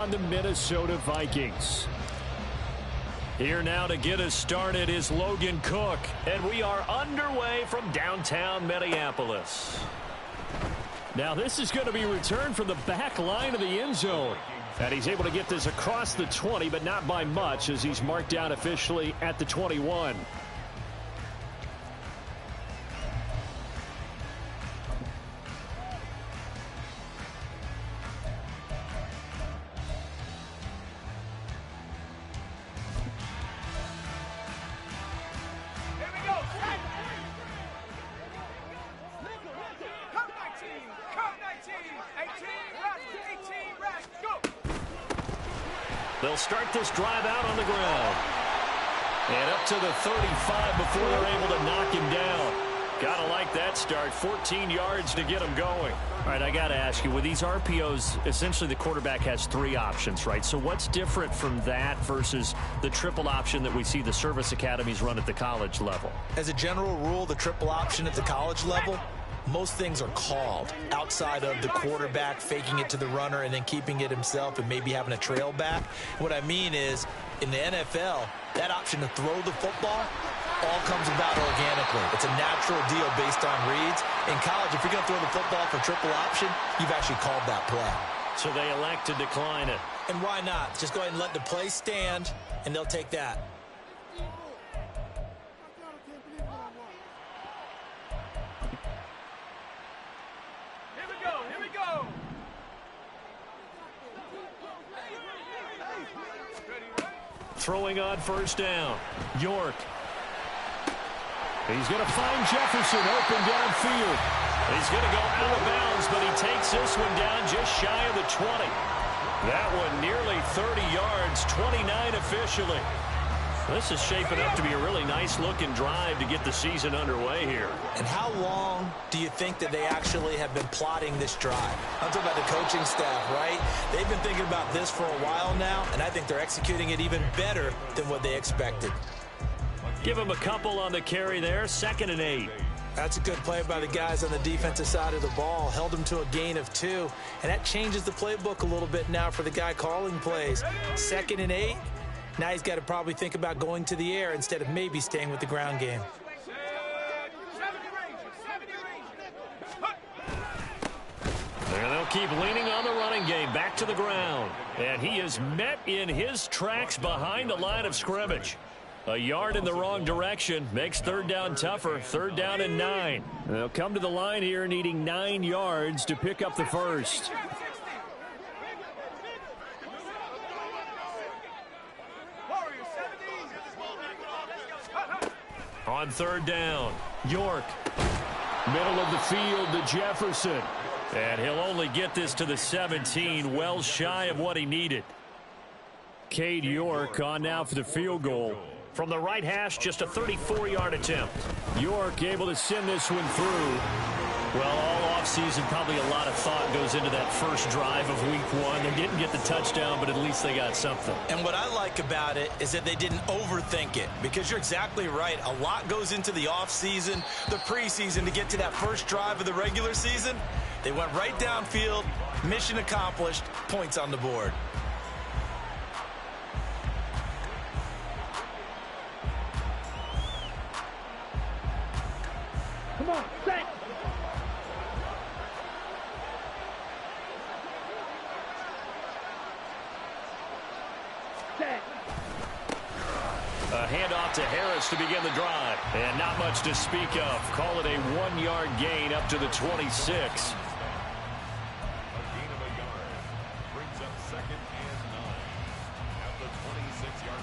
On the Minnesota Vikings. Here now to get us started is Logan Cook, and we are underway from downtown Minneapolis. Now this is going to be returned from the back line of the end zone. And he's able to get this across the 20, but not by much as he's marked down officially at the 21. They'll start this drive out on the ground. And up to the 35 before they're able to knock him down. Gotta like that start. 14 yards to get him going. All right, I gotta ask you, with these RPOs, essentially the quarterback has three options, right? So what's different from that versus the triple option that we see the service academies run at the college level? As a general rule, the triple option at the college level, most things are called outside of the quarterback faking it to the runner and then keeping it himself and maybe having a trail back. What I mean is, in the NFL, that option to throw the football all comes about organically. It's a natural deal based on reads. In college, if you're going to throw the football for triple option, you've actually called that play. So they elect to decline it. And why not? Just go ahead and let the play stand, and they'll take that. Throwing on first down. York. He's going to find Jefferson open downfield. He's going to go out of bounds, but he takes this one down just shy of the 20. That one nearly 30 yards, 29 officially. This is shaping up to be a really nice-looking drive to get the season underway here. And how long do you think that they actually have been plotting this drive? I'm talking about the coaching staff, right? They've been thinking about this for a while now, and I think they're executing it even better than what they expected. Give him a couple on the carry there, 2nd and 8. That's a good play by the guys on the defensive side of the ball. Held him to a gain of 2, and that changes the playbook a little bit now for the guy calling plays. 2nd and 8. Now he's got to probably think about going to the air instead of maybe staying with the ground game. And they'll keep leaning on the running game back to the ground. And he is met in his tracks behind the line of scrimmage. A yard in the wrong direction makes third down tougher. 3rd down and 9. They'll come to the line here needing 9 yards to pick up the first. On 3rd down, York. Middle of the field to Jefferson. And he'll only get this to the 17, well shy of what he needed. Cade York on now for the field goal. From the right hash, just a 34-yard attempt. York able to send this one through. Well, all offseason, probably a lot of thought goes into that first drive of week 1. They didn't get the touchdown, but at least they got something. And what I like about it is that they didn't overthink it, because you're exactly right. A lot goes into the offseason, the preseason to get to that first drive of the regular season. They went right downfield, mission accomplished, points on the board. Come on, set. A handoff to Harris to begin the drive. And not much to speak of. Call it a 1-yard gain up to the 26. A gain of a yard brings up 2nd and 9 at the 26-yard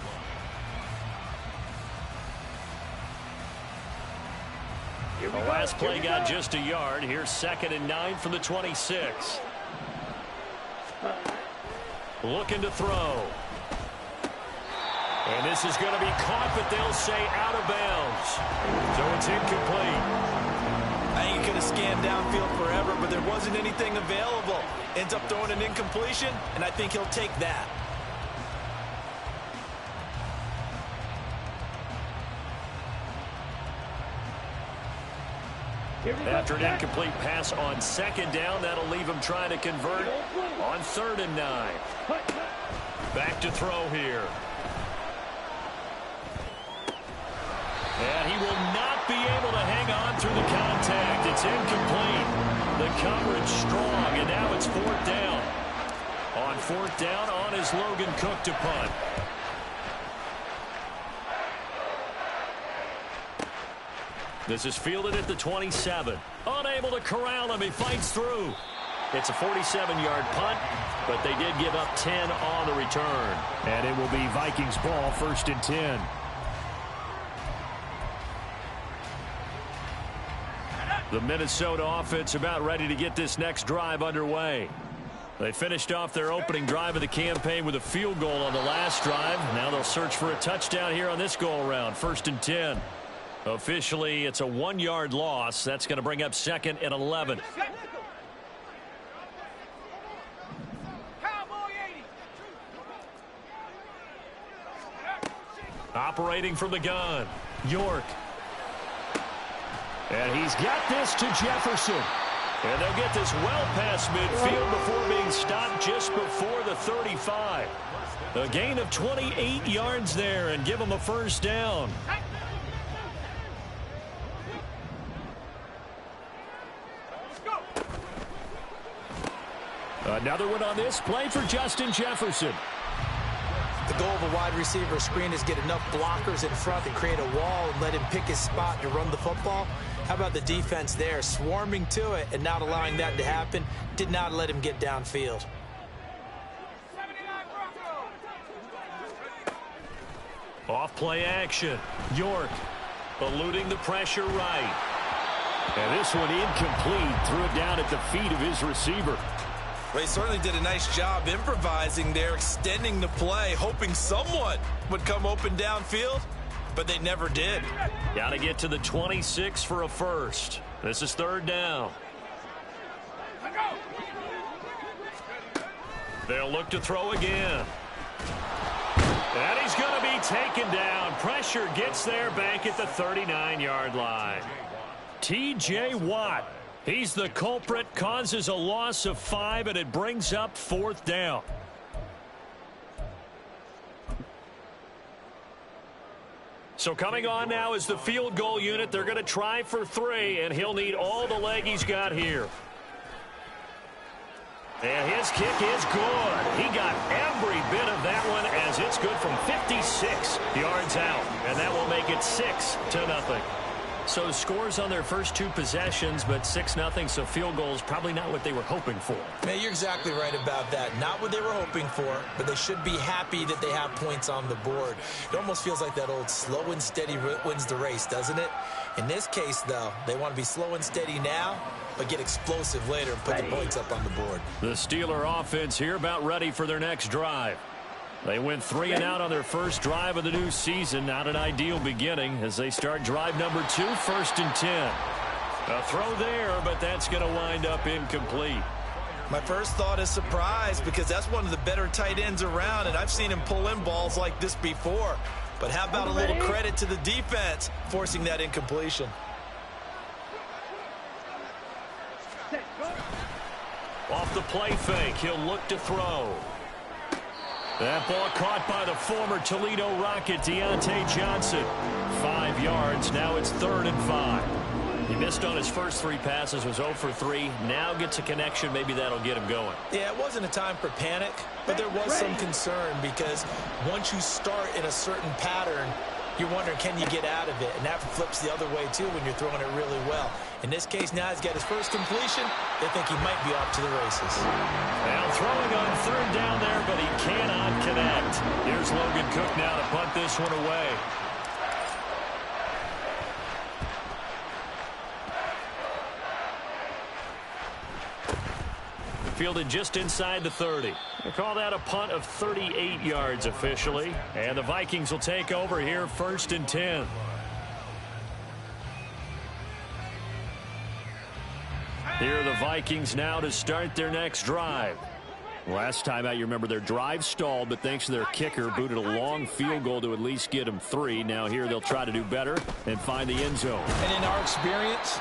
line. The last play got just a yard. Here's 2nd and 9 from the 26. Looking to throw. And this is going to be caught, but they'll say out of bounds. So it's incomplete. I think he could have scanned downfield forever, but there wasn't anything available. Ends up throwing an incompletion, and I think he'll take that. After an incomplete pass on 2nd down, that'll leave him trying to convert on 3rd and 9. Back to throw here. And he will not be able to hang on through the contact. It's incomplete. The coverage strong, and now it's 4th down. On 4th down, on is Logan Cook to punt. This is fielded at the 27. Unable to corral him. He fights through. It's a 47-yard punt, but they did give up 10 on the return. And it will be Vikings ball, 1st and 10. The Minnesota offense about ready to get this next drive underway. They finished off their opening drive of the campaign with a field goal on the last drive. Now they'll search for a touchdown here on this go-around. 1st and 10. Officially, it's a 1-yard loss. That's going to bring up 2nd and 11. Operating from the gun, York. And he's got this to Jefferson. And they'll get this well past midfield before being stopped just before the 35. A gain of 28 yards there and give them a 1st down. Another one on this play for Justin Jefferson. The goal of a wide receiver screen is get enough blockers in front to create a wall and let him pick his spot to run the football. How about the defense there, swarming to it and not allowing that to happen? Did not let him get downfield. Off play action. York eluding the pressure right. And this one incomplete. Threw it down at the feet of his receiver. Well, he certainly did a nice job improvising there, extending the play, hoping someone would come open downfield, but they never did. Got to get to the 26 for a 1st. This is 3rd down. They'll look to throw again. And he's going to be taken down. Pressure gets there back at the 39-yard line. T.J. Watt. He's the culprit, causes a loss of 5, and it brings up 4th down. So coming on now is the field goal unit. They're going to try for 3, and he'll need all the leg he's got here. And his kick is good. He got every bit of that one as it's good from 56 yards out. And that will make it 6-0. So scores on their first 2 possessions, but 6-0, so field goals probably not what they were hoping for. Man, you're exactly right about that. Not what they were hoping for, but they should be happy that they have points on the board. It almost feels like that old slow and steady wins the race, doesn't it? In this case, though, they want to be slow and steady now, but get explosive later and put the points up on the board. The Steeler offense here about ready for their next drive. They went 3 and out on their first drive of the new season. Not an ideal beginning as they start drive number 2, 1st and 10. A throw there, but that's going to wind up incomplete. My first thought is surprise because that's one of the better tight ends around, and I've seen him pull in balls like this before. But how about a little credit to the defense forcing that incompletion? Off the play fake, he'll look to throw. That ball caught by the former Toledo Rocket, Deontay Johnson. 5 yards, now it's 3rd and 5. He missed on his first 3 passes, was 0 for 3. Now gets a connection, maybe that'll get him going. Yeah, it wasn't a time for panic, but there was some concern because once you start in a certain pattern, you're wondering, can you get out of it? And that flips the other way, too, when you're throwing it really well. In this case, now he's got his first completion. They think he might be off to the races. Now throwing on 3rd down there, but he cannot connect. Here's Logan Cook now to punt this one away. Fielded just inside the 30. They call that a punt of 38 yards officially. And the Vikings will take over here 1st and 10. Here are the Vikings now to start their next drive. Last time out, you remember their drive stalled, but thanks to their kicker, booted a long field goal to at least get them 3. Now here they'll try to do better and find the end zone. And in our experience,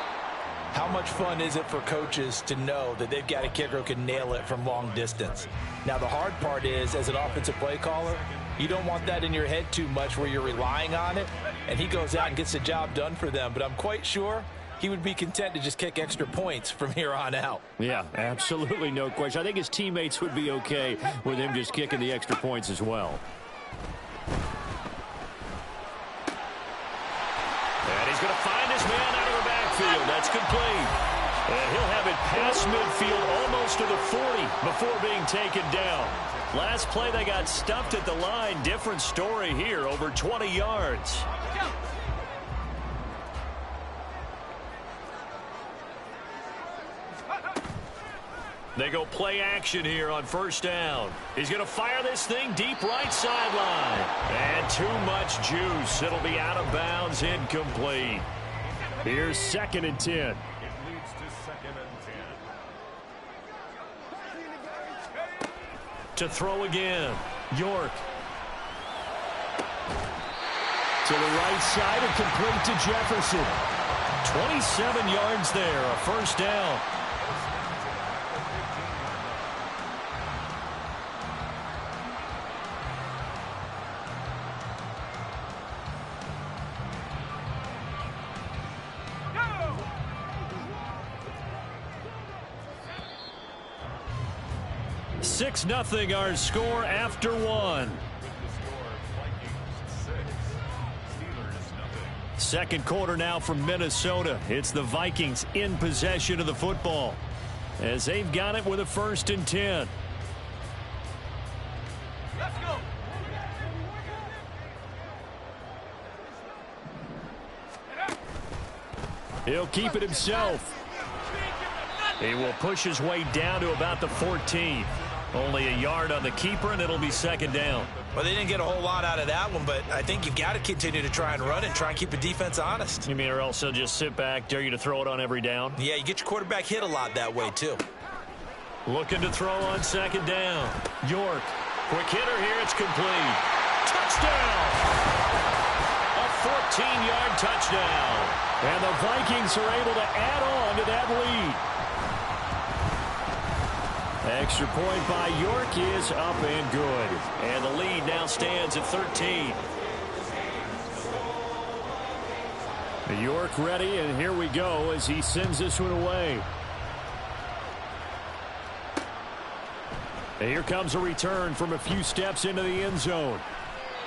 How much fun is it for coaches to know that they've got a kicker who can nail it from long distance? Now, the hard part is, as an offensive play caller, you don't want that in your head too much where you're relying on it, and he goes out and gets the job done for them. But I'm quite sure he would be content to just kick extra points from here on out. Yeah, absolutely no question. I think his teammates would be okay with him just kicking the extra points as well. And he's going to find his man out of the backfield. That's complete. And he'll have it past midfield almost to the 40 before being taken down. Last play, they got stuffed at the line. Different story here, over 20 yards. They go play action here on first down. He's going to fire this thing deep right sideline. And too much juice. It'll be out of bounds, incomplete. Here's 2nd and 10. It leads to 2nd and 10. To throw again. York. To the right side and complete to Jefferson. 27 yards there, a first down. Six 0 our score after one. Second quarter now from Minnesota. It's the Vikings in possession of the football as they've got it with a 1st and 10. Let's go. He'll keep it himself. He will push his way down to about the 14. Only a yard on the keeper, and it'll be 2nd down. Well, they didn't get a whole lot out of that one, but I think you've got to continue to try and run and try and keep the defense honest. You mean, or else they'll just sit back, dare you to throw it on every down? Yeah, you get your quarterback hit a lot that way, too. Looking to throw on 2nd down. York. Quick hitter here. It's complete. Touchdown! A 14-yard touchdown. And the Vikings are able to add on to that lead. Extra point by York is up and good. And the lead now stands at 13. York ready, and here we go as he sends this one away. And here comes a return from a few steps into the end zone.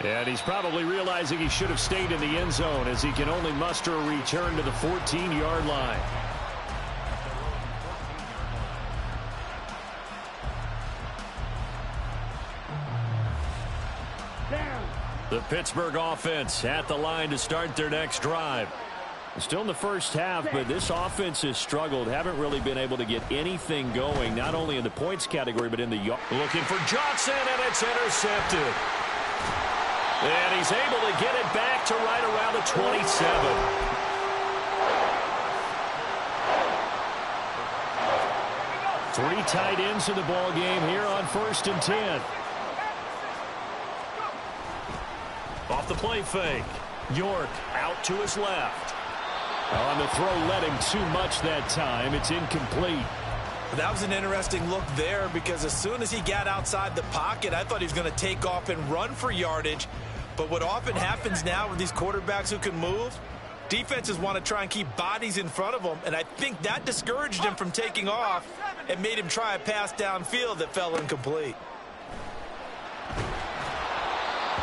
And he's probably realizing he should have stayed in the end zone as he can only muster a return to the 14-yard line. The Pittsburgh offense at the line to start their next drive. Still in the first half, but this offense has struggled. Haven't really been able to get anything going, not only in the points category, but in the yard. Looking for Johnson, and it's intercepted. And he's able to get it back to right around the 27. Three tight ends in the ball game here on 1st and 10. Off the play fake. York out to his left. On the throw, led him too much that time. It's incomplete. That was an interesting look there because as soon as he got outside the pocket, I thought he was going to take off and run for yardage. But what often happens now with these quarterbacks who can move, defenses want to try and keep bodies in front of them, and I think that discouraged him from taking off and made him try a pass downfield that fell incomplete.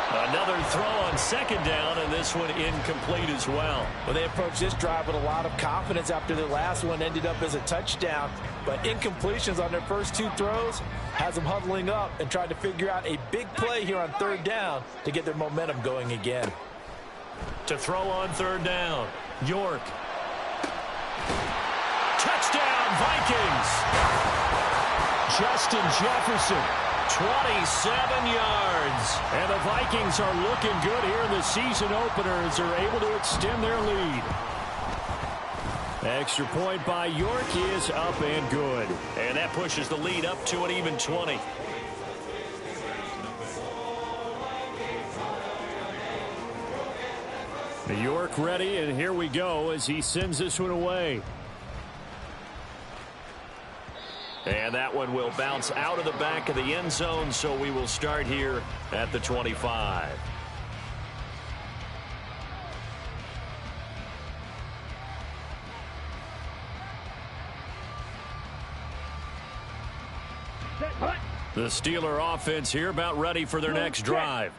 Another throw on 2nd down, and this one incomplete as well. Well, they approached this drive with a lot of confidence after their last one ended up as a touchdown. But incompletions on their first two throws has them huddling up and trying to figure out a big play here on 3rd down to get their momentum going again. To throw on 3rd down, York. Touchdown, Vikings! Justin Jefferson. 27 yards. And the Vikings are looking good here in the season opener as they're able to extend their lead. Extra point by York is up and good. And that pushes the lead up to an even 20. York ready, and here we go as he sends this one away. And that one will bounce out of the back of the end zone, so we will start here at the 25. The Steeler offense here about ready for their next drive.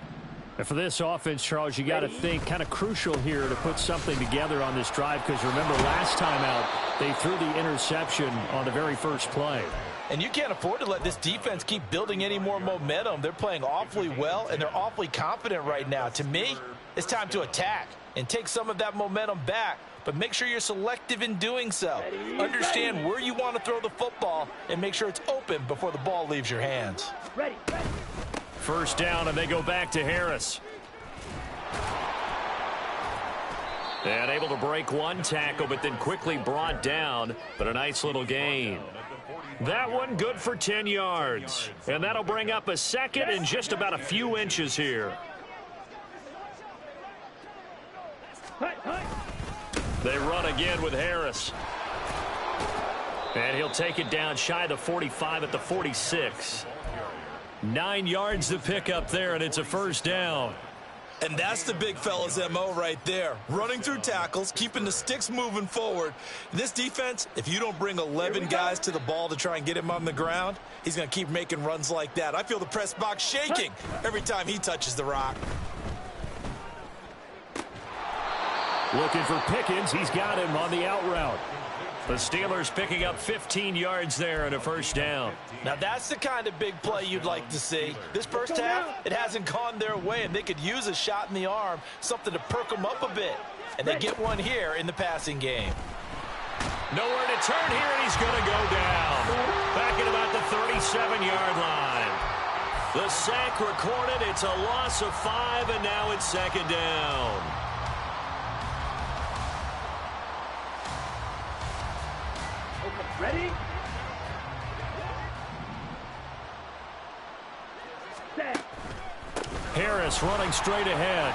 And for this offense, Charles, you got to think kind of crucial here to put something together on this drive, because remember last time out they threw the interception on the very first play. And you can't afford to let this defense keep building any more momentum. They're playing awfully well, and they're awfully confident right now. To me, it's time to attack and take some of that momentum back. But make sure you're selective in doing so. Understand where you want to throw the football and make sure it's open before the ball leaves your hands. First down, and they go back to Harris. And able to break one tackle, but then quickly brought down. But a nice little gain. That one good for 10 yards. And that'll bring up a second and just about a few inches here. They run again with Harris. And he'll take it down shy of the 45 at the 46. 9 yards to pick up there, and it's a first down. And that's the big fella's MO right there. Running through tackles, keeping the sticks moving forward. This defense, if you don't bring 11 guys to the ball to try and get him on the ground, he's going to keep making runs like that. I feel the press box shaking every time he touches the rock. Looking for Pickens. He's got him on the out route. The Steelers picking up 15 yards there and a first down. Now that's the kind of big play you'd like to see. This first half, it hasn't gone their way, and they could use a shot in the arm, something to perk them up a bit. And they get one here in the passing game. Nowhere to turn here, and he's going to go down. Back at about the 37-yard line. The sack recorded. It's a loss of 5, and now it's second down. Ready? Set. Harris running straight ahead.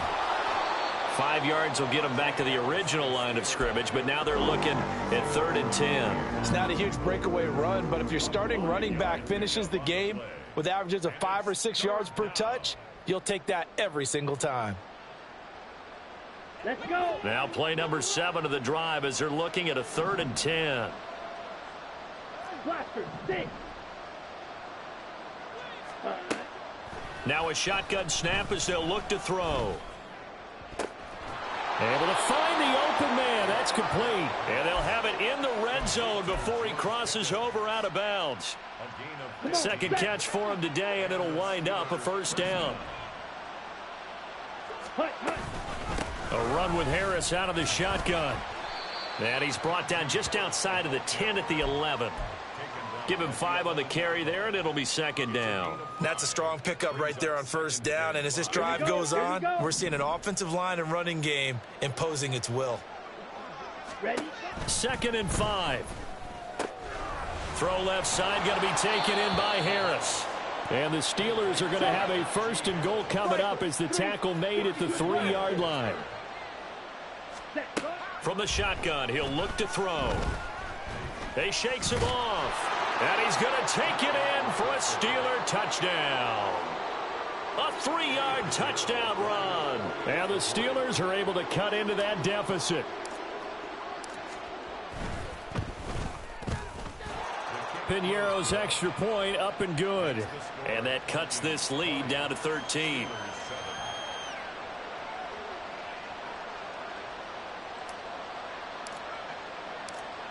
5 yards will get them back to the original line of scrimmage, but now they're looking at 3rd and 10. It's not a huge breakaway run, but if your starting running back finishes the game with averages of 5 or 6 yards per touch, you'll take that every single time. Let's go. Now play number 7 of the drive as they're looking at a 3rd and 10. Blaster, stick. Now a shotgun snap as they'll look to throw. Able to find the open man. That's complete. And they'll have it in the red zone before he crosses over out of bounds. Second catch for him today, and it'll wind up a first down. A run with Harris out of the shotgun. And he's brought down just outside of the 10 at the 11. Give him 5 on the carry there, and it'll be second down. That's a strong pickup right there on first down. And as this drive goes on, we're seeing an offensive line and running game imposing its will. Ready? 2nd and 5. Throw left side, going to be taken in by Harris. And the Steelers are going to have a 1st and goal coming up as the tackle made at the 3-yard line. From the shotgun, he'll look to throw. He shakes him off. And he's going to take it in for a Steeler touchdown. A 3-yard touchdown run. And the Steelers are able to cut into that deficit. Piñeiro's extra point up and good. And that cuts this lead down to 13.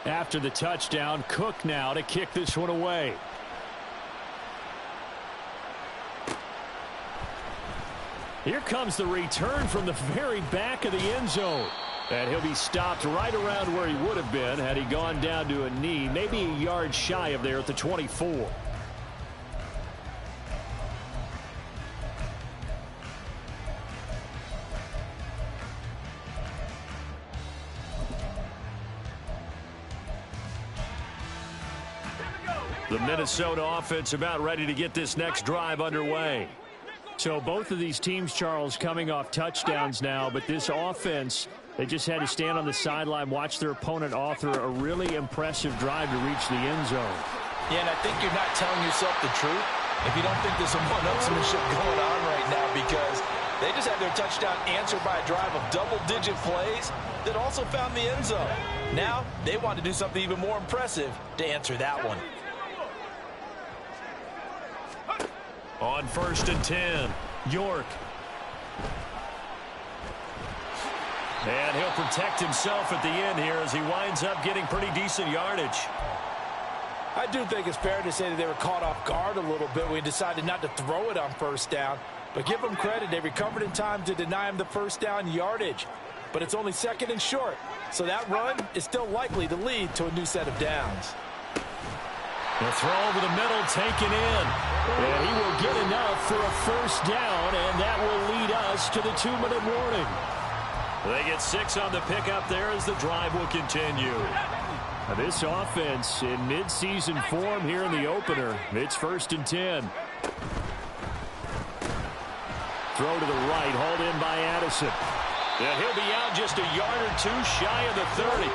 After the touchdown, Cook now to kick this one away. Here comes the return from the very back of the end zone. And he'll be stopped right around where he would have been had he gone down to a knee, maybe a yard shy of there at the 24. The Minnesota offense about ready to get this next drive underway. So both of these teams, Charles, coming off touchdowns now, but this offense, they just had to stand on the sideline, watch their opponent author a really impressive drive to reach the end zone. Yeah, and I think you're not telling yourself the truth if you don't think there's some one-upsmanship going on right now, because they just had their touchdown answered by a drive of double-digit plays that also found the end zone. Now, they want to do something even more impressive to answer that one. On 1st and 10, York. And he'll protect himself at the end here as he winds up getting pretty decent yardage. I do think it's fair to say that they were caught off guard a little bit when he decided not to throw it on 1st down. But give them credit, they recovered in time to deny him the 1st down yardage. But it's only 2nd and short, so that run is still likely to lead to a new set of downs. The throw over the middle taken in. And he will get enough for a 1st down, and that will lead us to the 2-minute warning. They get 6 on the pickup there as the drive will continue. Now this offense in mid-season form here in the opener. It's 1st and 10. Throw to the right, hauled in by Addison. And he'll be out just a yard or 2 shy of the 30.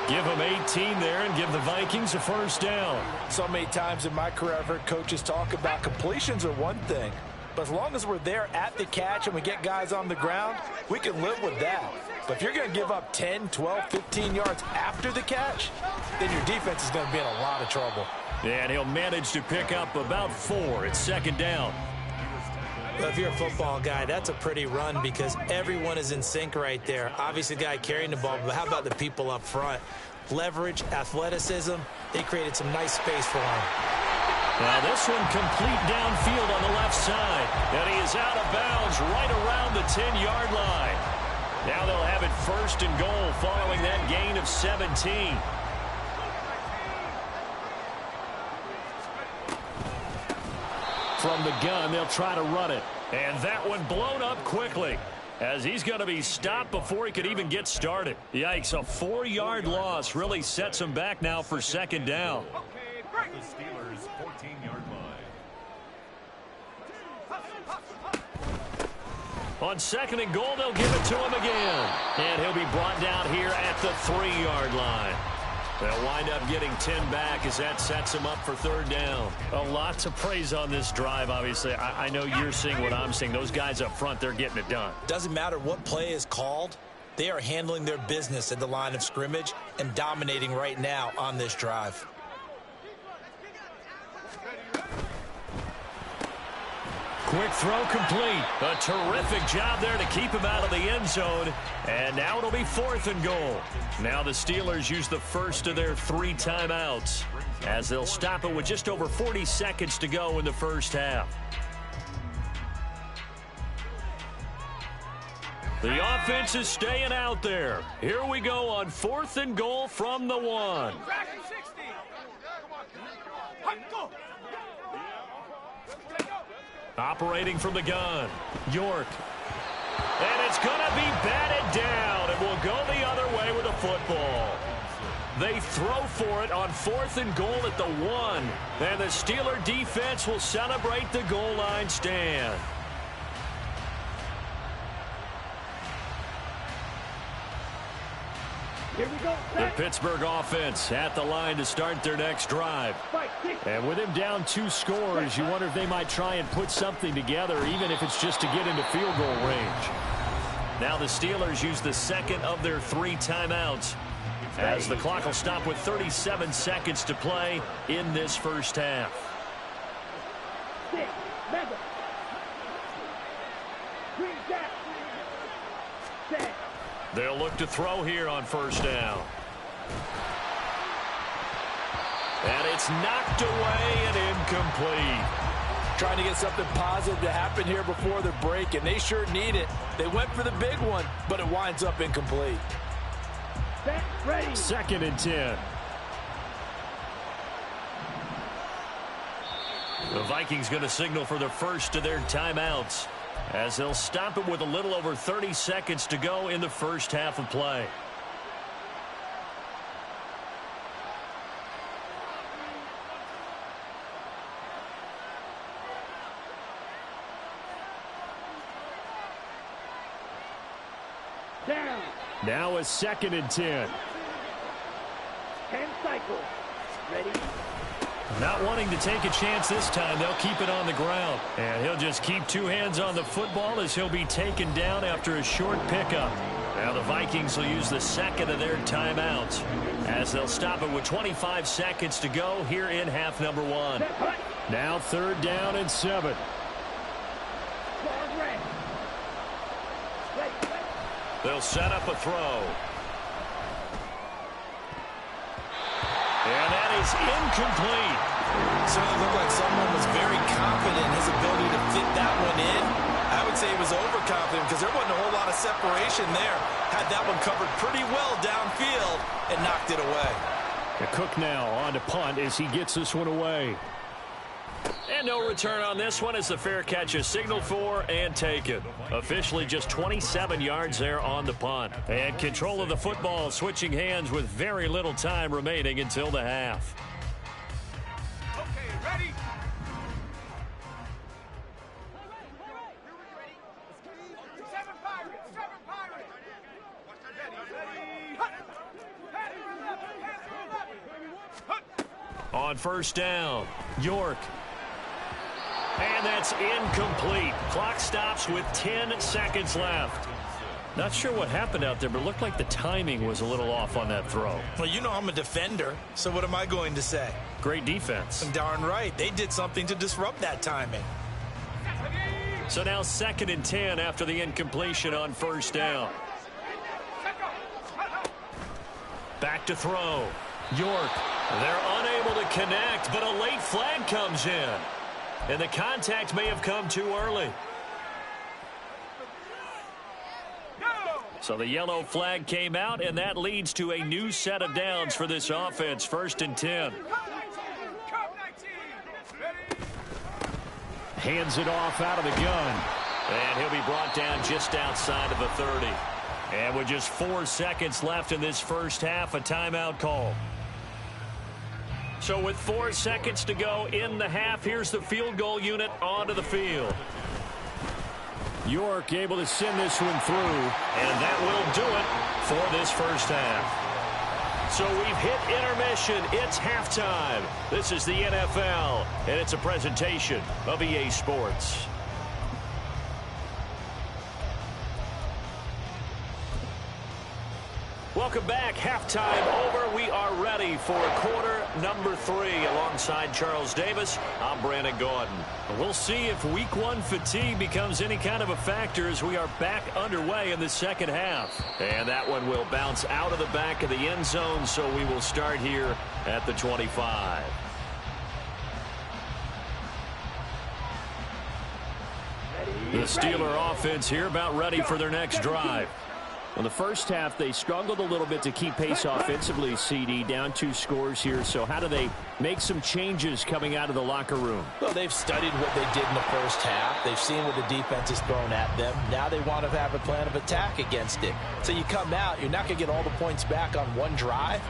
Give him 18 there and give the Vikings a 1st down. So many times in my career I've heard coaches talk about completions are one thing, but as long as we're there at the catch and we get guys on the ground, we can live with that. But if you're going to give up 10, 12, 15 yards after the catch, then your defense is going to be in a lot of trouble. And he'll manage to pick up about 4. It's 2nd down. Well, if you're a football guy, that's a pretty run because everyone is in sync right there. Obviously, the guy carrying the ball, but how about the people up front? Leverage, athleticism, they created some nice space for him. Now this one complete downfield on the left side. And he is out of bounds right around the 10-yard line. Now they'll have it 1st and goal following that gain of 17. From the gun, they'll try to run it. And that one blown up quickly as he's going to be stopped before he could even get started. Yikes, a 4-yard loss really sets him back now for 2nd down. The Steelers' 14-yard line. On 2nd and goal, they'll give it to him again. And he'll be brought down here at the 3-yard line. They'll wind up getting 10 back as that sets him up for 3rd down. A lot to praise on this drive, obviously. I know you're seeing what I'm seeing. Those guys up front, they're getting it done. Doesn't matter what play is called. They are handling their business at the line of scrimmage and dominating right now on this drive. Quick throw complete. A terrific job there to keep him out of the end zone. And now it'll be 4th and goal. Now the Steelers use the first of their 3 timeouts as they'll stop it with just over 40 seconds to go in the first half. The offense is staying out there. Here we go on 4th and goal from the 1. Operating from the gun, York. And it's going to be batted down. It will go the other way with the football. They throw for it on 4th and goal at the 1. And the Steeler defense will celebrate the goal line stand. Here we go. The Pittsburgh offense at the line to start their next drive. And with him down 2 scores, you wonder if they might try and put something together, even if it's just to get into field goal range. Now the Steelers use the 2nd of their 3 timeouts as the clock will stop with 37 seconds to play in this first half. 6, 7, 3, 7. They'll look to throw here on 1st down. And it's knocked away and incomplete. Trying to get something positive to happen here before the break, and they sure need it. They went for the big one, but it winds up incomplete. Set, ready. 2nd and 10. The Vikings going to signal for the first of their timeouts as they'll stop it with a little over 30 seconds to go in the first half of play. Down. Now a 2nd and 10. 10 cycles. Ready. Not wanting to take a chance this time, they'll keep it on the ground. And he'll just keep two hands on the football as he'll be taken down after a short pickup. Now the Vikings will use the second of their timeouts as they'll stop it with 25 seconds to go here in half number 1. Now 3rd down and 7. They'll set up a throw. And that is incomplete. Certainly looked like someone was very confident in his ability to fit that one in. I would say he was overconfident because there wasn't a whole lot of separation there. Had that one covered pretty well downfield and knocked it away. Cook now on to punt as he gets this one away. And no return on this one as the fair catch is signaled for and taken. Officially just 27 yards there on the punt. And control of the football switching hands with very little time remaining until the half. Okay, ready? On 1st down, York. And that's incomplete. Clock stops with 10 seconds left. Not sure what happened out there, but it looked like the timing was a little off on that throw. Well, you know I'm a defender, so what am I going to say? Great defense. Darn right. They did something to disrupt that timing. So now 2nd and 10 after the incompletion on 1st down. Back to throw. York. They're unable to connect, but a late flag comes in. And the contact may have come too early. So the yellow flag came out, and that leads to a new set of downs for this offense. 1st and 10. Hands it off out of the gun. And he'll be brought down just outside of the 30. And with just 4 seconds left in this first half, a timeout call. So with 4 seconds to go in the half, here's the field goal unit onto the field. York able to send this one through. And that will do it for this first half. So we've hit intermission. It's halftime. This is the NFL, and it's a presentation of EA Sports. Welcome back. Halftime over. We are ready for quarter number 3. Alongside Charles Davis, I'm Brandon Gordon. We'll see if week 1 fatigue becomes any kind of a factor as we are back underway in the second half. And that one will bounce out of the back of the end zone, so we will start here at the 25. The Steeler offense here about ready for their next drive. In the first half, they struggled a little bit to keep pace offensively, CD, down 2 scores here. So how do they make some changes coming out of the locker room? Well, they've studied what they did in the first half. They've seen what the defense has thrown at them. Now they want to have a plan of attack against it. So you come out, you're not going to get all the points back on one drive,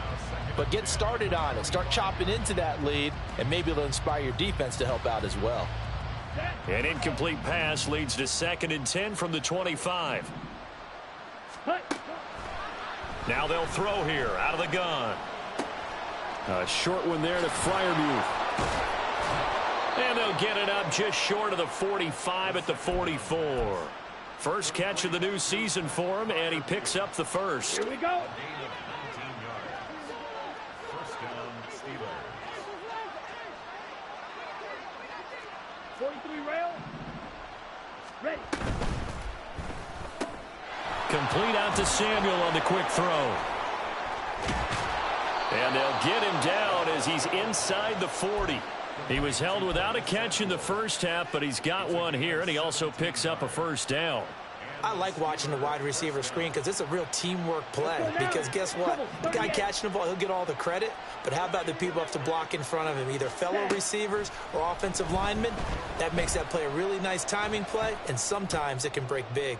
but get started on it. Start chopping into that lead, and maybe it'll inspire your defense to help out as well. An incomplete pass leads to 2nd and 10 from the 25. Now they'll throw here out of the gun. A short one there to Freiermuth. And they'll get it up just short of the 45 at the 44. First catch of the new season for him, and he picks up the first. Here we go. First down, Steelers. 43 rail. Ready. Complete out to Samuel on the quick throw. And they'll get him down as he's inside the 40. He was held without a catch in the first half, but he's got one here, and he also picks up a first down. I like watching the wide receiver screen because it's a real teamwork play. Because guess what? The guy catching the ball, he'll get all the credit. But how about the people up to block in front of him, either fellow receivers or offensive linemen? That makes that play a really nice timing play, and sometimes it can break big.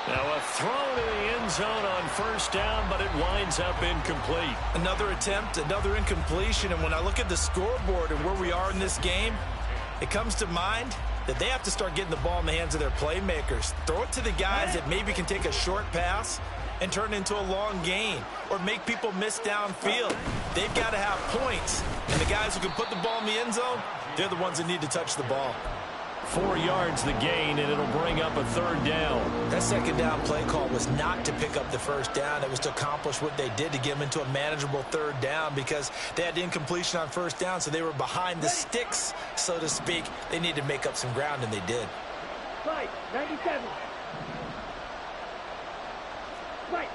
Now a throw to the end zone on first down, but it winds up incomplete. Another attempt, another incompletion, and when I look at the scoreboard and where we are in this game, it comes to mind that they have to start getting the ball in the hands of their playmakers. Throw it to the guys that maybe can take a short pass and turn it into a long gain or make people miss downfield. They've got to have points. And the guys who can put the ball in the end zone, they're the ones that need to touch the ball. 4 yards the gain, and it'll bring up a 3rd down. That 2nd down play call was not to pick up the 1st down. It was to accomplish what they did, to get them into a manageable 3rd down, because they had incompletion on 1st down, so they were behind the sticks, so to speak. They needed to make up some ground, and they did. Right, 97. Right.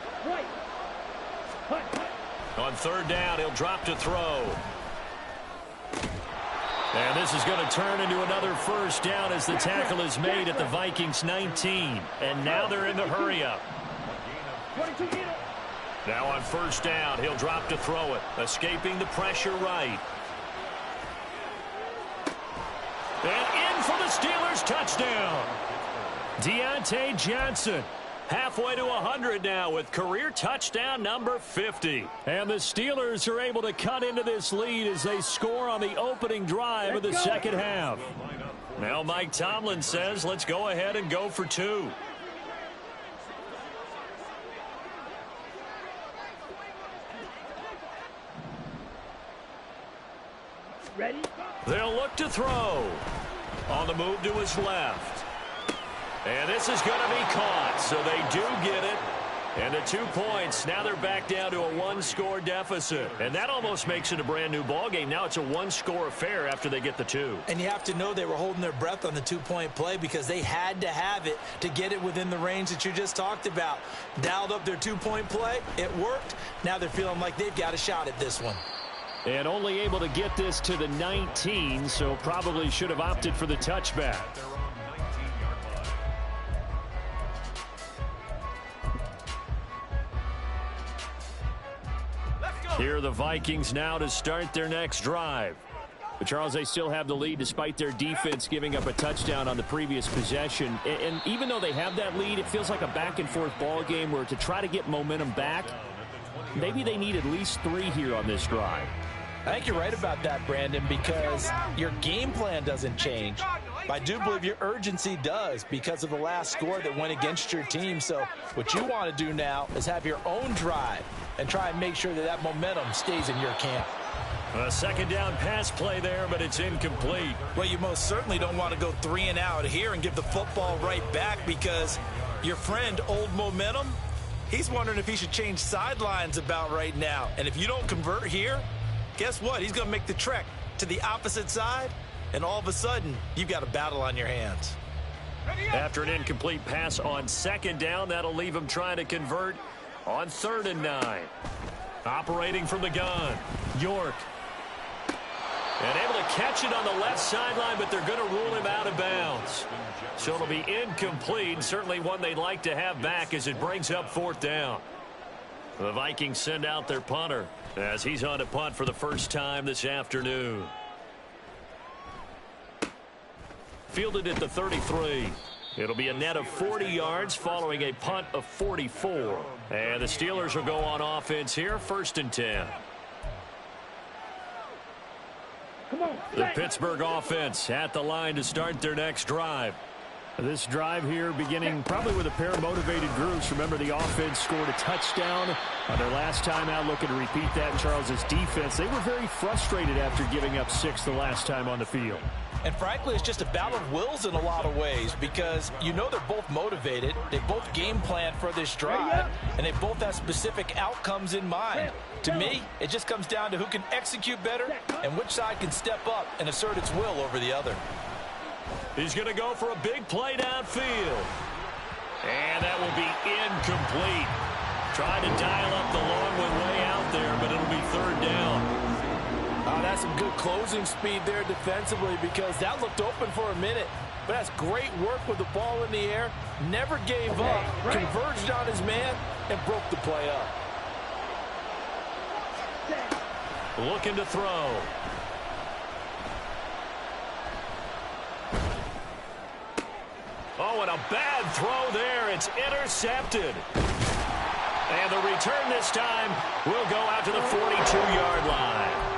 On 3rd down, he'll drop to throw. And this is going to turn into another 1st down as the tackle is made at the Vikings 19. And now they're in the hurry-up. Now on 1st down, he'll drop to throw it, escaping the pressure right. And in for the Steelers touchdown. Deontay Johnson. Halfway to 100 now with career touchdown number 50. And the Steelers are able to cut into this lead as they score on the opening drive of the 2nd half. Now Mike Tomlin says, let's go ahead and go for 2. Ready? They'll look to throw. On the move to his left. And this is going to be caught, so they do get it. And the 2 points, now they're back down to a 1-score deficit. And that almost makes it a brand-new ball game. Now it's a 1-score affair after they get the 2. And you have to know they were holding their breath on the 2-point play because they had to have it to get it within the range that you just talked about. Dialed up their 2-point play. It worked. Now they're feeling like they've got a shot at this one. And only able to get this to the 19, so probably should have opted for the touchback. Here are the Vikings now to start their next drive. But Charles, they still have the lead despite their defense giving up a touchdown on the previous possession. And even though they have that lead, it feels like a back-and-forth ball game where to try to get momentum back, maybe they need at least 3 here on this drive. I think you're right about that, Brandon, because your game plan doesn't change. I do believe your urgency does because of the last score that went against your team. So what you want to do now is have your own drive and try and make sure that that momentum stays in your camp. A 2nd down pass play there, but it's incomplete. Well, you most certainly don't want to go 3 and out here and give the football right back because your friend, Old Momentum, he's wondering if he should change sidelines about right now. And if you don't convert here, guess what? He's going to make the trek to the opposite side, and all of a sudden, you've got a battle on your hands. After an incomplete pass on 2nd down, that'll leave him trying to convert on 3rd and 9. Operating from the gun, York. And able to catch it on the left sideline, but they're going to rule him out of bounds. So it'll be incomplete, certainly one they'd like to have back as it brings up 4th down. The Vikings send out their punter as he's on to punt for the first time this afternoon. Fielded at the 33. It'll be a net of 40 yards following a punt of 44. And the Steelers will go on offense here, 1st and 10. The Pittsburgh offense at the line to start their next drive. This drive here beginning probably with a pair of motivated groups. Remember, the offense scored a touchdown on their last time out, looking to repeat that in Charles's defense. They were very frustrated after giving up 6 the last time on the field. And frankly, it's just a battle of wills in a lot of ways because you know they're both motivated. They both game plan for this drive, and they both have specific outcomes in mind. To me, it just comes down to who can execute better and which side can step up and assert its will over the other. He's going to go for a big play downfield. And that will be incomplete. Trying to dial up the long one way out there, but it'll be 3rd down. That's some good closing speed there defensively because that looked open for a minute. But that's great work with the ball in the air. Never gave up, converged on his man, and broke the play up. Looking to throw. Oh, and a bad throw there. It's intercepted. And the return this time will go out to the 42-yard line.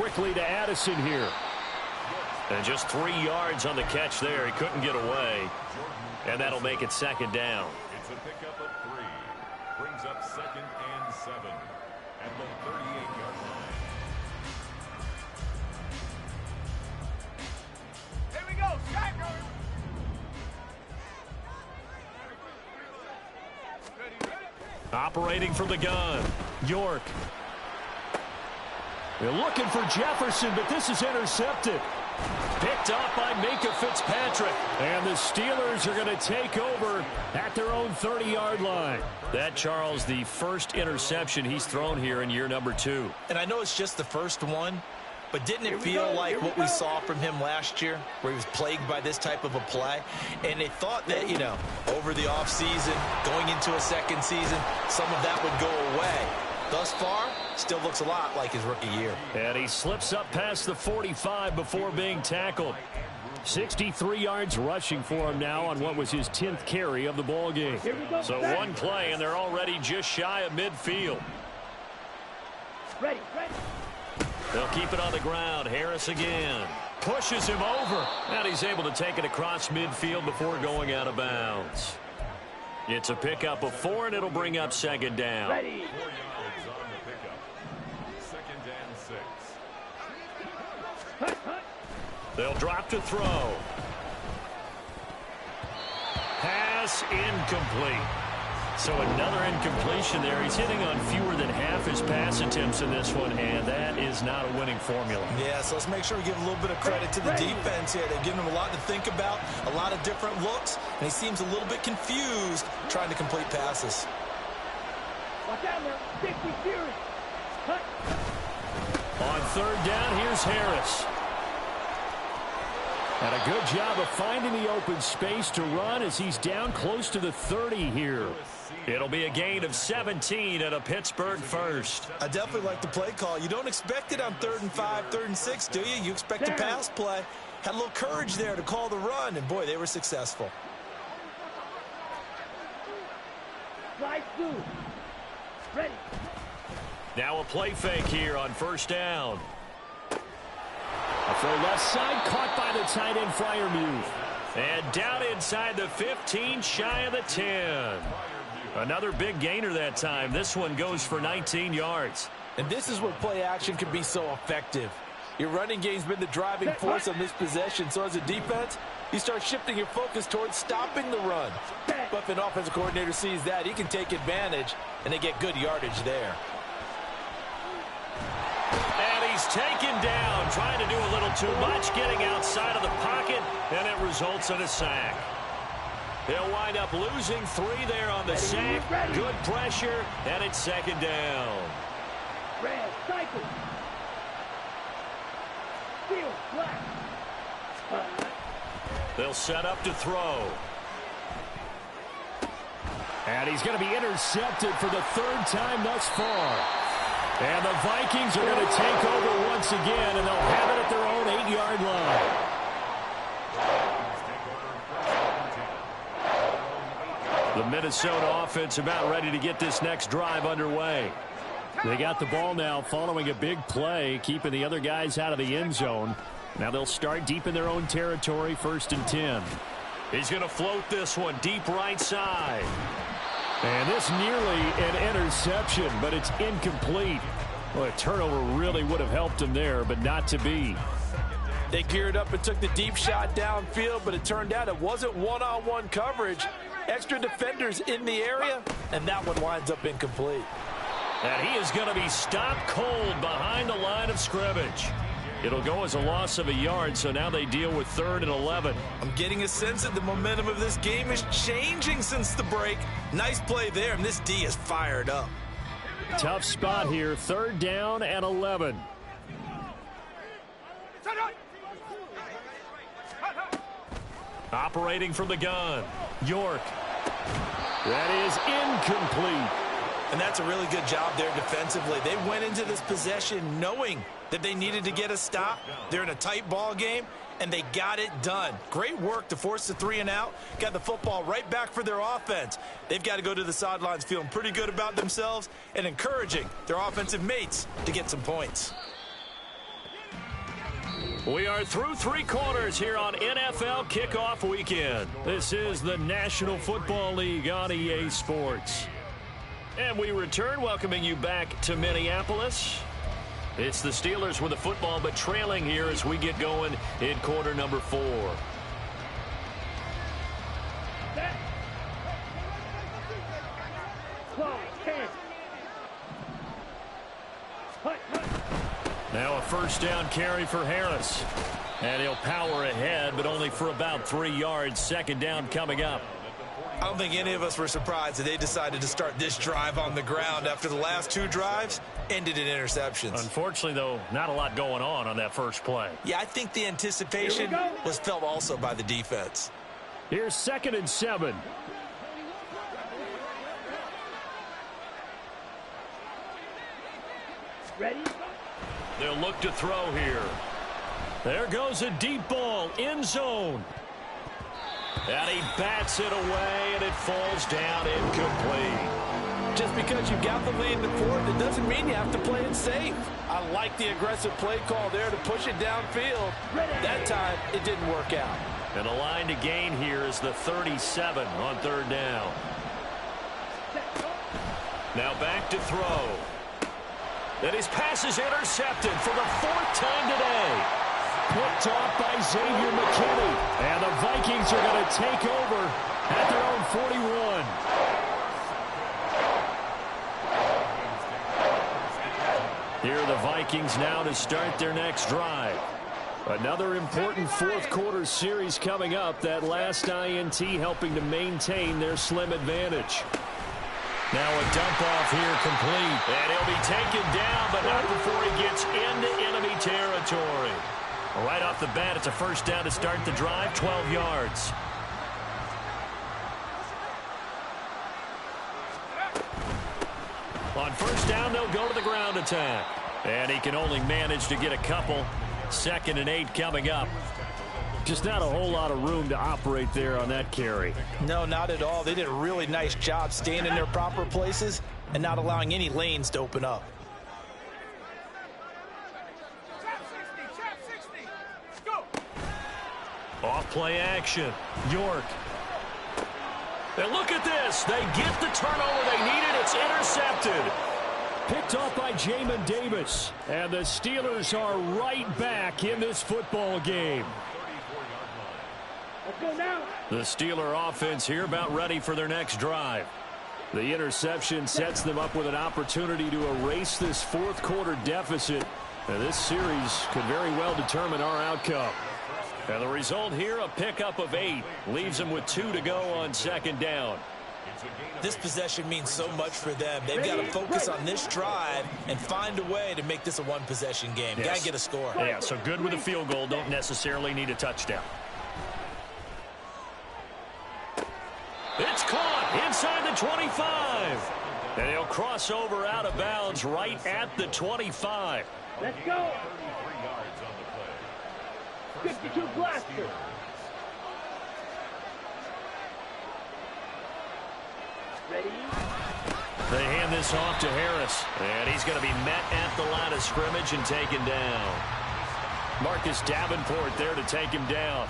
strictly to Addison here. And just 3 yards on the catch there. He couldn't get away. And that'll make it second down. It's a pickup of 3. Brings up 2nd and 7 at the 38-yard line. Here we go. Start. Operating from the gun, York. They're looking for Jefferson, but this is intercepted. Picked up by Minka Fitzpatrick. And the Steelers are going to take over at their own 30-yard line. That, Charles, the first interception he's thrown here in year number 2. And I know it's just the first one, but didn't it feel like what we saw from him last year, where he was plagued by this type of a play? And they thought that, you know, over the offseason, going into a second season, some of that would go away. Thus far, still looks a lot like his rookie year. And he slips up past the 45 before being tackled. 63 yards rushing for him now on what was his 10th carry of the ball game. So one play, and they're already just shy of midfield. Ready. They'll keep it on the ground. Harris again. Pushes him over. And he's able to take it across midfield before going out of bounds. It's a pickup of 4, and it'll bring up second down. Ready. 4 yards on the pickup. 2nd and 6. They'll drop to throw. Pass incomplete. So another incompletion there. He's hitting on fewer than half his pass attempts in this one, and that is not a winning formula. Yeah, so let's make sure we give a little bit of credit to the defense here. They're giving him a lot to think about, a lot of different looks, and he seems a little bit confused trying to complete passes. Watch out now. 60 Fury. Cut. On third down, here's Harris. And a good job of finding the open space to run as he's down close to the 30 here. It'll be a gain of 17 and a Pittsburgh first. I definitely like the play call. You don't expect it on 3rd and 5, 3rd and 6, do you? You expect a pass play. Had a little courage there to call the run, and boy, they were successful. Slide through. Ready. Now a play fake here on first down. For left side, caught by the tight end Freiermuth. And down inside the 15, shy of the 10. Another big gainer that time. This one goes for 19 yards. And this is where play action can be so effective. Your running game's been the driving force on this possession. So as a defense, you start shifting your focus towards stopping the run. But if an offensive coordinator sees that, he can take advantage, and they get good yardage there. And he's taken down, trying to do a little too much, getting outside of the pocket, and it results in a sack. They'll wind up losing 3 there on the sack. Good pressure, and it's second down. Red. Cycle. Field. Black. They'll set up to throw. And he's going to be intercepted for the 3rd time thus far. And the Vikings are going to take over once again, and they'll have it at their own 8-yard line. The Minnesota offense about ready to get this next drive underway. They got the ball now following a big play, keeping the other guys out of the end zone. Now they'll start deep in their own territory, 1st and 10. He's going to float this one deep right side. And this nearly an interception, but it's incomplete. Well, a turnover really would have helped him there, but not to be. They geared up and took the deep shot downfield, but it turned out it wasn't one-on-one coverage. Extra defenders in the area, and that one winds up incomplete. And he is going to be stopped cold behind the line of scrimmage. It'll go as a loss of a yard, so now they deal with 3rd and 11. I'm getting a sense that the momentum of this game is changing since the break. Nice play there, and this D is fired up. Tough spot here, 3rd down and 11. Operating from the gun, York. That is incomplete. And that's a really good job there defensively. They went into this possession knowing that they needed to get a stop. They're in a tight ball game, and they got it done. Great work to force the 3 and out. Got the football right back for their offense. They've got to go to the sidelines feeling pretty good about themselves and encouraging their offensive mates to get some points. We are through 3 quarters here on NFL Kickoff Weekend. This is the National Football League on EA Sports. And we return, welcoming you back to Minneapolis. It's the Steelers with the football, but trailing here as we get going in quarter number 4. Now a first down carry for Harris. And he'll power ahead, but only for about 3 yards. Second down coming up. I don't think any of us were surprised that they decided to start this drive on the ground after the last 2 drives ended in interceptions. Unfortunately, though, not a lot going on that first play. Yeah, I think the anticipation was felt also by the defense. Here's 2nd and 7. Ready? They'll look to throw here. There goes a deep ball, end zone. And he bats it away, and it falls down incomplete. Just because you've got the lead in the fourth, it doesn't mean you have to play it safe. I like the aggressive play call there to push it downfield. That time, it didn't work out. And the line to gain here is the 37 on 3rd down. Now back to throw. And his pass is intercepted for the 4th time today. Picked off by Xavier McKinney. And the Vikings are going to take over at their own 41. Here are the Vikings now to start their next drive. Another important 4th quarter series coming up. That last INT helping to maintain their slim advantage. Now a dump off here complete. And he'll be taken down, but not before he gets into enemy territory. Right off the bat, it's a first down to start the drive, 12 yards. On first down, they'll go to the ground attack. And he can only manage to get a couple. 2nd and 8 coming up. Just not a whole lot of room to operate there on that carry. No, not at all. They did a really nice job staying in their proper places and not allowing any lanes to open up. Off play action. York. And look at this. They get the turnover they needed. It's intercepted. Picked off by Jamin Davis. And the Steelers are right back in this football game. Let's go now. The Steeler offense here about ready for their next drive. The interception sets them up with an opportunity to erase this 4th quarter deficit. And this series could very well determine our outcome. And the result here, a pickup of 8. Leaves them with 2 to go on 2nd down. This possession means so much for them. They've got to focus on this drive and find a way to make this a 1-possession game. Yes. Got to get a score. Yeah, so good with a field goal. Don't necessarily need a touchdown. It's caught inside the 25. And he'll cross over out of bounds right at the 25. Let's go. 52 blaster. Ready? They hand this off to Harris. And he's going to be met at the line of scrimmage and taken down. Marcus Davenport there to take him down.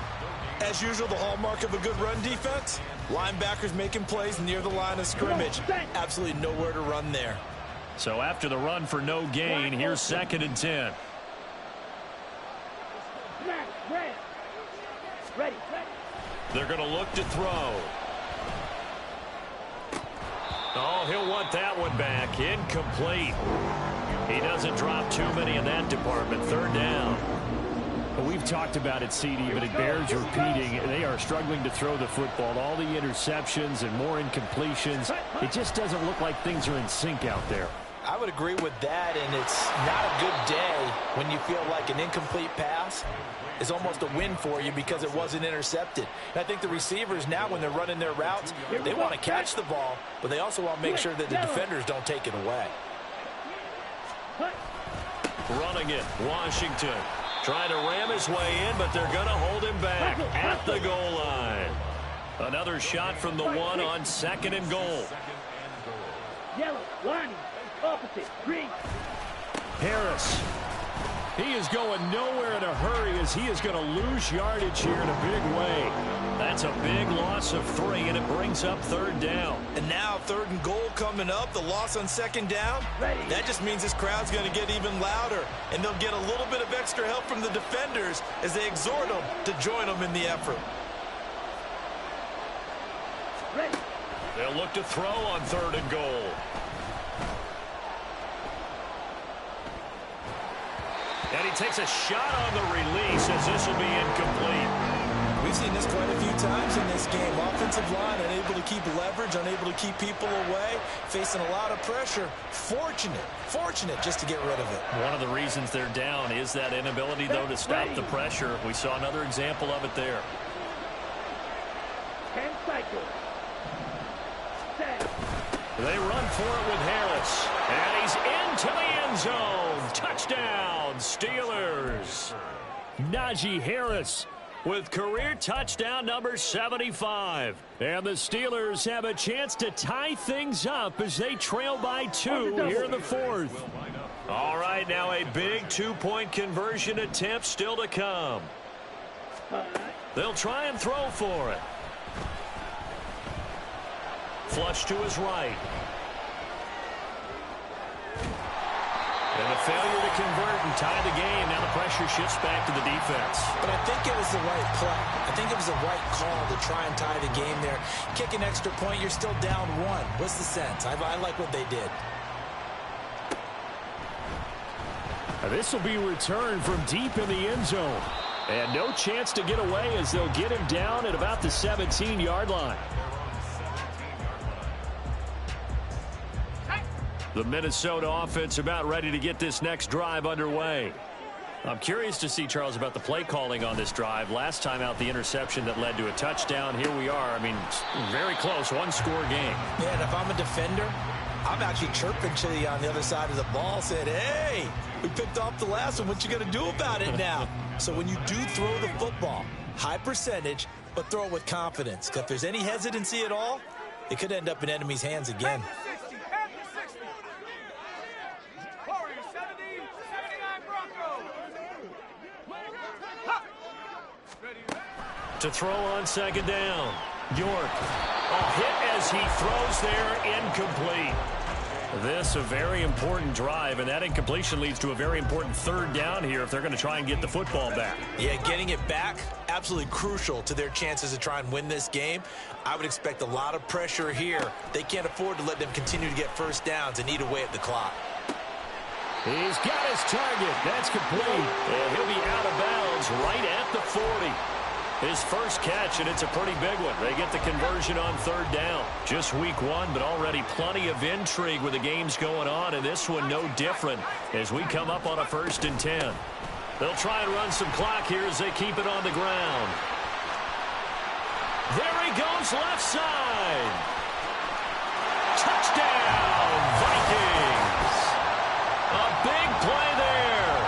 As usual, the hallmark of a good run defense, linebackers making plays near the line of scrimmage. Absolutely nowhere to run there. So after the run for no gain, here's 2nd and 10. Ready. They're going to look to throw. Oh, he'll want that one back. Incomplete. He doesn't drop too many in that department. 3rd down. We've talked about it, CD, but it bears repeating. They are struggling to throw the football. All the interceptions and more incompletions. It just doesn't look like things are in sync out there. I would agree with that, and it's not a good day when you feel like an incomplete pass is almost a win for you because it wasn't intercepted. And I think the receivers now, when they're running their routes, they want to catch the ball, but they also want to make sure that the defenders don't take it away. Running it, Washington. Trying to ram his way in, but they're going to hold him back at the goal line. Another shot from the 1 on 2nd and goal. Yellow, line, opposite, green. Harris. He is going nowhere in a hurry as he is going to lose yardage here in a big way. That's a big loss of 3, and it brings up 3rd down. And now 3rd and goal coming up, the loss on 2nd down. That just means this crowd's going to get even louder, and they'll get a little bit of extra help from the defenders as they exhort them to join them in the effort. They'll look to throw on 3rd and goal. And he takes a shot on the release as this will be incomplete. We've seen this quite a few times in this game. Offensive line unable to keep leverage, unable to keep people away, facing a lot of pressure. Fortunate just to get rid of it. One of the reasons they're down is that inability, though, to stop the pressure. We saw another example of it there. 10 cycles. Set. They run for it with Harris. And he's into the end zone. Touchdown, Steelers. Najee Harris with career touchdown number 75. And the Steelers have a chance to tie things up as they trail by 2 here in the 4th. All right, now a big 2-point conversion attempt still to come. They'll try and throw for it. Flush to his right. And a failure to convert and tie the game. Now the pressure shifts back to the defense. But I think it was the right play. I think it was the right call to try and tie the game there. Kick an extra point, you're still down 1. What's the sense? I like what they did. This will be returned from deep in the end zone. And no chance to get away as they'll get him down at about the 17-yard line. The Minnesota offense about ready to get this next drive underway. I'm curious to see, Charles, about the play calling on this drive. Last time out, the interception that led to a touchdown. Here we are. I mean, very close, 1-score game. Yeah, and if I'm a defender, I'm actually chirping to you on the other side of the ball, said, hey, we picked off the last one. What you going to do about it now? So when you do throw the football, high percentage, but throw it with confidence. Because if there's any hesitancy at all, it could end up in enemy's hands again. To throw on 2nd down. York. A hit as he throws there, incomplete. This a very important drive, and that incompletion leads to a very important 3rd down here if they're going to try and get the football back. Yeah, getting it back, absolutely crucial to their chances to try and win this game. I would expect a lot of pressure here. They can't afford to let them continue to get 1st downs and eat away at the clock. He's got his target. That's complete. And he'll be out of bounds right at the 40. His first catch, and it's a pretty big one. They get the conversion on 3rd down. Just week 1, but already plenty of intrigue with the games going on, and this one no different as we come up on a 1st and 10. They'll try and run some clock here as they keep it on the ground. There he goes, left side. Touchdown, Vikings. A big play there.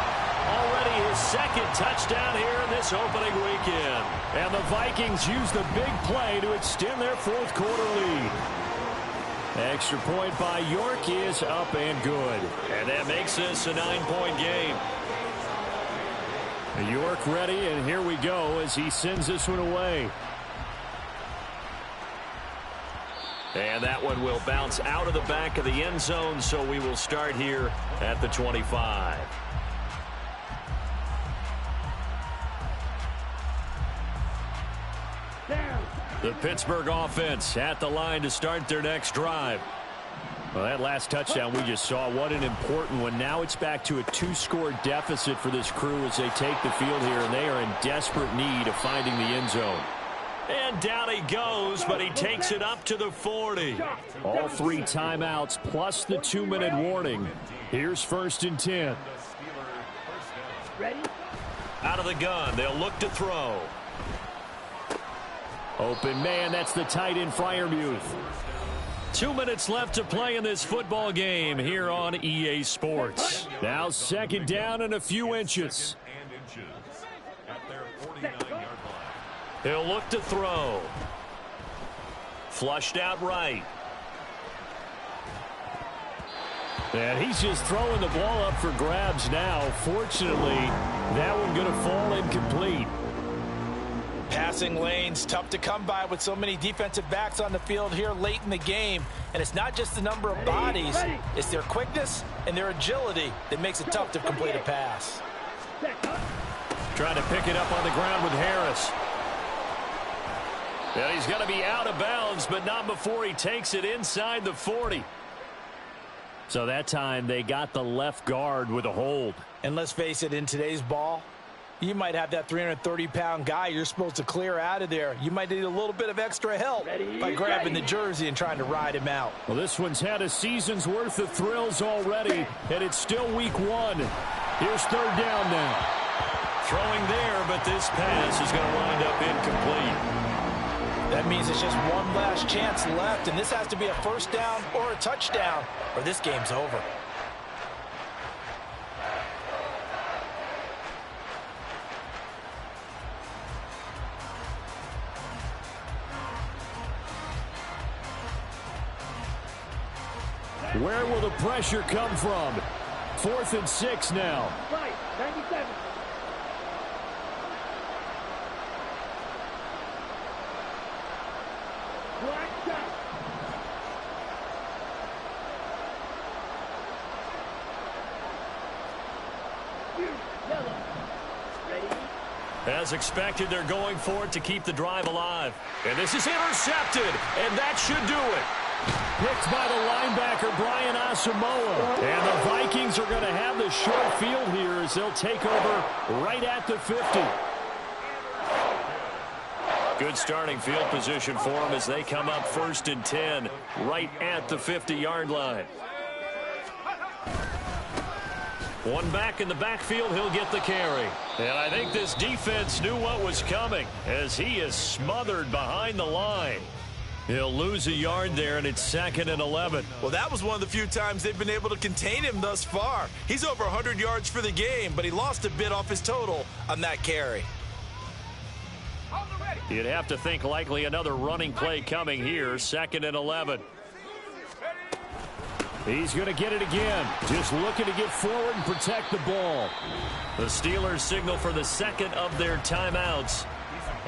Already his 2nd touchdown here in this opening weekend. And the Vikings use the big play to extend their 4th quarter lead. Extra point by York is up and good. And that makes this a 9-point game. York ready, and here we go as he sends this one away. And that one will bounce out of the back of the end zone, so we will start here at the 25. The Pittsburgh offense at the line to start their next drive. Well, that last touchdown we just saw, what an important one. Now it's back to a 2-score deficit for this crew as they take the field here, and they are in desperate need of finding the end zone. And down he goes, but he takes it up to the 40. All 3 timeouts plus the 2-minute warning. Here's 1st and 10. Ready? Out of the gun, they'll look to throw. Open man, that's the tight end Freiermuth. 2 minutes left to play in this football game here on EA Sports. Now 2nd down and a few inches. He'll look to throw. Flushed out right. And he's just throwing the ball up for grabs now. Fortunately, that one going to fall incomplete. Passing lanes, tough to come by with so many defensive backs on the field here late in the game. And it's not just the number of bodies, it's their quickness and their agility that makes it tough to complete a pass. Trying to pick it up on the ground with Harris. And he's going to be out of bounds, but not before he takes it inside the 40. So that time they got the left guard with a hold. And let's face it, in today's ball, you might have that 330-pound guy you're supposed to clear out of there. You might need a little bit of extra help by grabbing the jersey and trying to ride him out. Well, this one's had a season's worth of thrills already, and it's still week 1. Here's third down now. Throwing there, but this pass is going to wind up incomplete. That means it's just one last chance left, and this has to be a first down or a touchdown, or this game's over. Where will the pressure come from? 4th and 6 now. Right, 97. Black shot. Yellow. Ready? As expected, they're going for it to keep the drive alive. And this is intercepted, and that should do it. Picked by the linebacker, Brian Asamoah. And the Vikings are going to have the short field here as they'll take over right at the 50. Good starting field position for them as they come up 1st and 10 right at the 50-yard line. One back in the backfield, he'll get the carry. And I think this defense knew what was coming as he is smothered behind the line. He'll lose a yard there, and it's 2nd and 11. Well, that was one of the few times they've been able to contain him thus far. He's over 100 yards for the game, but he lost a bit off his total on that carry. You'd have to think likely another running play coming here, 2nd and 11. He's going to get it again. Just looking to get forward and protect the ball. The Steelers signal for the second of their timeouts,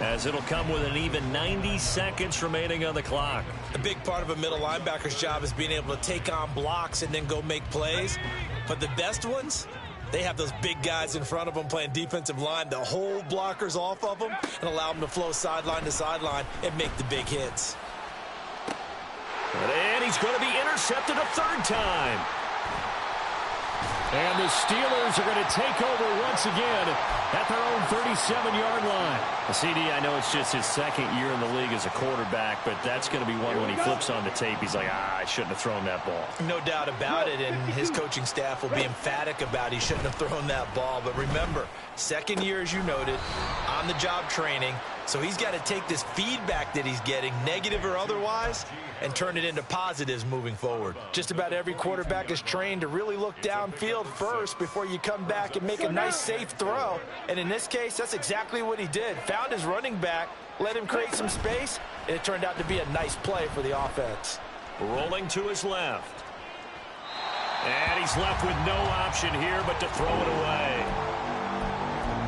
as it'll come with an even 90 seconds remaining on the clock. A big part of a middle linebacker's job is being able to take on blocks and then go make plays. But the best ones, they have those big guys in front of them playing defensive line that hold blockers off of them and allow them to flow sideline to sideline and make the big hits. And he's going to be intercepted a 3rd time. And the Steelers are going to take over once again at their own 37-yard line. CD, I know it's just his 2nd year in the league as a quarterback, but that's going to be one when he flips on the tape. He's like, I shouldn't have thrown that ball. No doubt about it, and his coaching staff will be emphatic about he shouldn't have thrown that ball. But remember, 2nd year, as you noted, on-the-job training. So he's got to take this feedback that he's getting, negative or otherwise, and turn it into positives moving forward. Just about every quarterback is trained to really look downfield first before you come back and make a nice, safe throw. And in this case, that's exactly what he did. Found his running back, let him create some space, and it turned out to be a nice play for the offense. Rolling to his left. And he's left with no option here but to throw it away.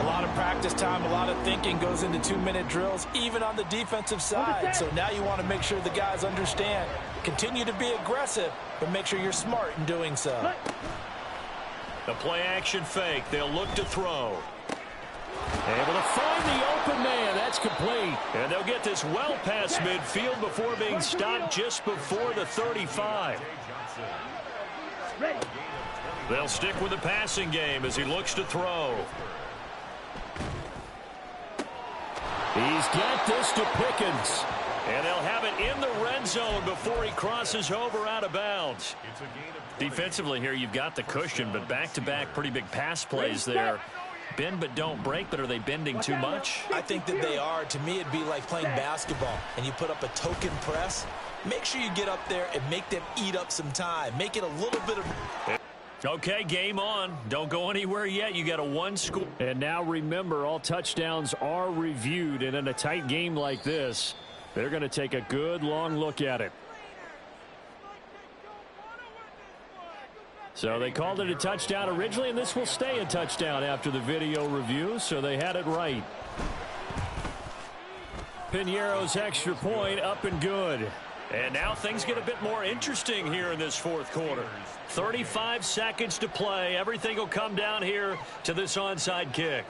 A lot of practice time, a lot of thinking goes into 2-minute drills, even on the defensive side. So now you want to make sure the guys understand. Continue to be aggressive, but make sure you're smart in doing so. The play-action fake. They'll look to throw. Able to find the open man. That's complete. And they'll get this well past midfield before being stopped just before the 35. They'll stick with the passing game as he looks to throw. He's got this to Pickens. And they'll have it in the red zone before he crosses over out of bounds. Defensively here, you've got the cushion, but back-to-back pretty big pass plays there. Bend but don't break, but are they bending too much? I think that they are. To me, it'd be like playing basketball, and you put up a token press. Make sure you get up there and make them eat up some time. Make it a little bit of... Okay, game on. Don't go anywhere yet. You got a 1 score. And now remember, all touchdowns are reviewed, and in a tight game like this, they're going to take a good long look at it. So they called it a touchdown originally, and this will stay a touchdown after the video review, so they had it right. Piñeiro's extra point up and good. And now things get a bit more interesting here in this fourth quarter. 35 seconds to play. Everything will come down here to this onside kick.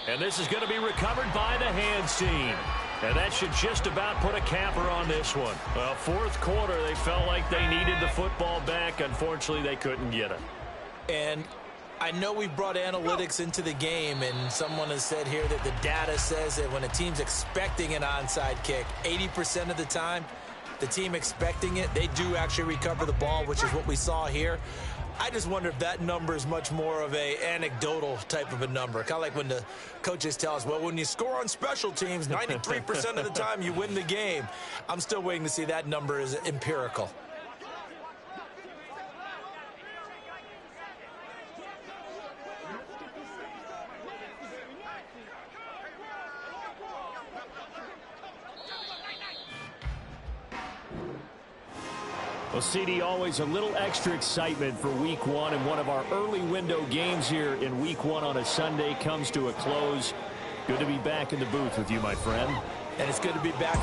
And this is going to be recovered by the hands team. And that should just about put a capper on this one. Well, fourth quarter, they felt like they needed the football back. Unfortunately, they couldn't get it. And I know we've brought analytics into the game, and someone has said here that the data says that when a team's expecting an onside kick, 80% of the time, the team expecting it, they do actually recover the ball, which is what we saw here. I just wonder if that number is much more of a anecdotal type of a number. Kind of like when the coaches tell us, well, when you score on special teams, 93% of the time you win the game. I'm still waiting to see that number is empirical. Well, CD, always a little extra excitement for week one, and one of our early window games here in week one on a Sunday comes to a close. Good to be back in the booth with you, my friend. And it's good to be back in